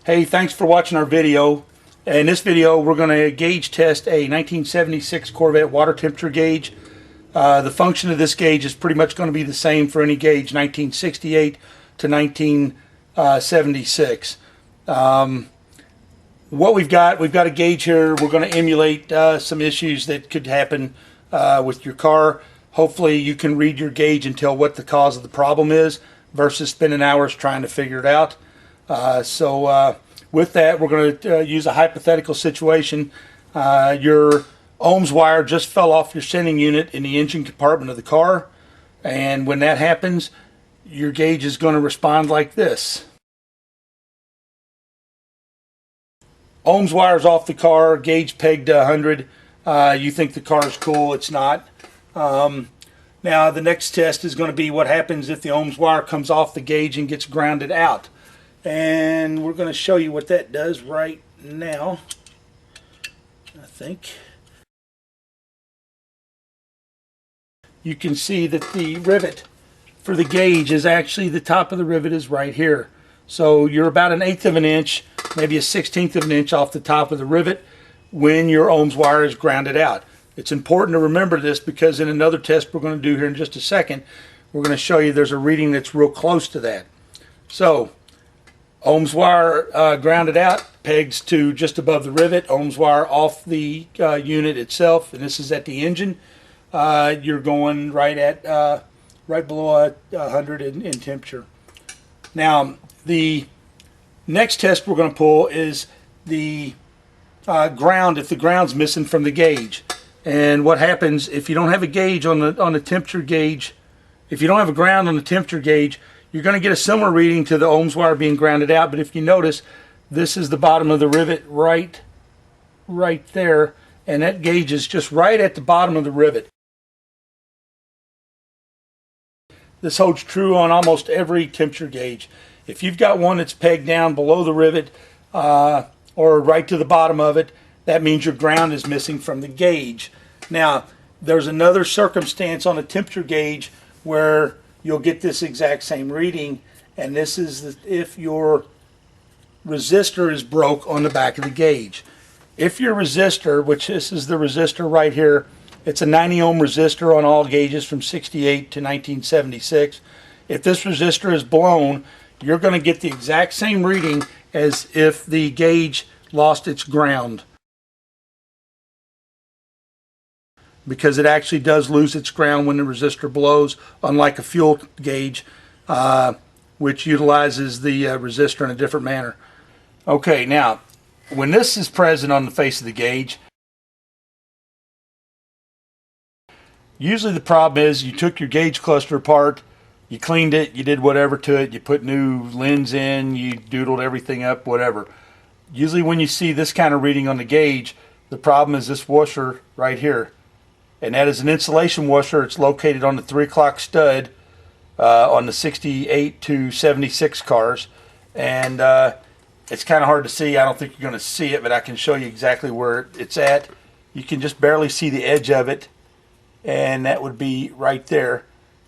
Hey, thanks for watching our video. In this video, we're going to gauge test a 1976 Corvette water temperature gauge. The function of this gauge is pretty much going to be the same for any gauge 1968 to 1976. What we've got a gauge here. We're going to emulate some issues that could happen with your car. Hopefully you can read your gauge and tell what the cause of the problem is versus spending hours trying to figure it out. With that, we're going to use a hypothetical situation. Your Ohms wire just fell off your sending unit in the engine compartment of the car, and when that happens, your gauge is going to respond like this. Ohms wire's off the car, gauge pegged to 100. You think the car is cool, it's not. Now the next test is going to be what happens if the Ohms wire comes off the gauge and gets grounded out. And we're going to show you what that does right now, I think. You can see that the rivet for the gauge is actually, the top of the rivet is right here. So you're about 1/8 of an inch, maybe 1/16 of an inch off the top of the rivet when your Ohms wire is grounded out. It's important to remember this because in another test we're going to do here in just a second, we're going to show you there's a reading that's real close to that. So Ohms wire grounded out, pegs to just above the rivet. Ohms wire off the unit itself, and this is at the engine. You're going right at right below 100 in temperature. Now the next test we're going to pull is the ground. If the ground's missing from the gauge, and what happens if you don't have a gauge on the temperature gauge? If you don't have a ground on the temperature gauge, you're going to get a similar reading to the Ohms wire being grounded out. But if you notice, this is the bottom of the rivet right there, and that gauge is just right at the bottom of the rivet. This holds true on almost every temperature gauge. If you've got one that's pegged down below the rivet or right to the bottom of it, that means your ground is missing from the gauge. Now, there's another circumstance on a temperature gauge where you'll get this exact same reading, and this is if your resistor is broke on the back of the gauge. If your resistor, which this is the resistor right here, it's a 90 ohm resistor on all gauges from 68 to 1976. If this resistor is blown, you're going to get the exact same reading as if the gauge lost its ground, because it actually does lose its ground when the resistor blows, unlike a fuel gauge, which utilizes the resistor in a different manner. Okay, now, when this is present on the face of the gauge, usually the problem is you took your gauge cluster apart, you cleaned it, you did whatever to it, you put new lens in, you doodled everything up, whatever. Usually when you see this kind of reading on the gauge, the problem is this washer right here. And that is an insulation washer. It's located on the 3 o'clock stud on the 68 to 76 cars. And it's kind of hard to see. I don't think you're going to see it, but I can show you exactly where it's at. You can just barely see the edge of it, and that would be right there.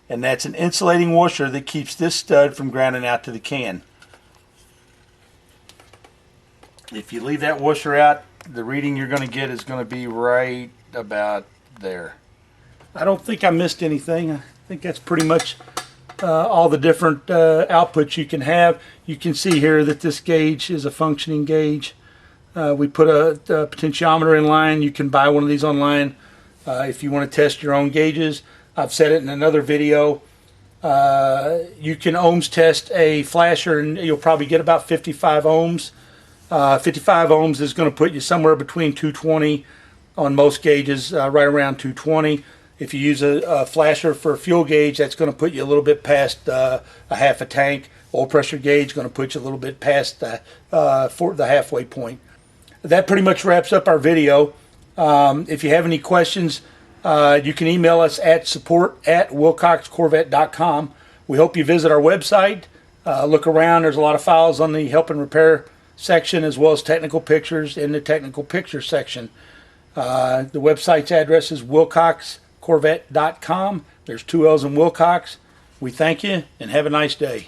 And that's an insulating washer that keeps this stud from grounding out to the can. If you leave that washer out, the reading you're going to get is going to be right about there. I don't think I missed anything. I think that's pretty much all the different outputs you can have. You can see here that this gauge is a functioning gauge. We put a potentiometer in line. You can buy one of these online if you want to test your own gauges. I've said it in another video. You can ohms test a flasher and you'll probably get about 55 ohms. 55 ohms is going to put you somewhere between 220 on most gauges, right around 220. If you use a flasher for a fuel gauge, that's going to put you a little bit past a half a tank. Oil pressure gauge going to put you a little bit past the halfway point. That pretty much wraps up our video. If you have any questions, you can email us at support@willcoxcorvette.com. We hope you visit our website. Look around. There's a lot of files on the help and repair section, as well as technical pictures in the technical picture section. The website's address is willcoxcorvette.com. There's 2 L's in Willcox. We thank you and have a nice day.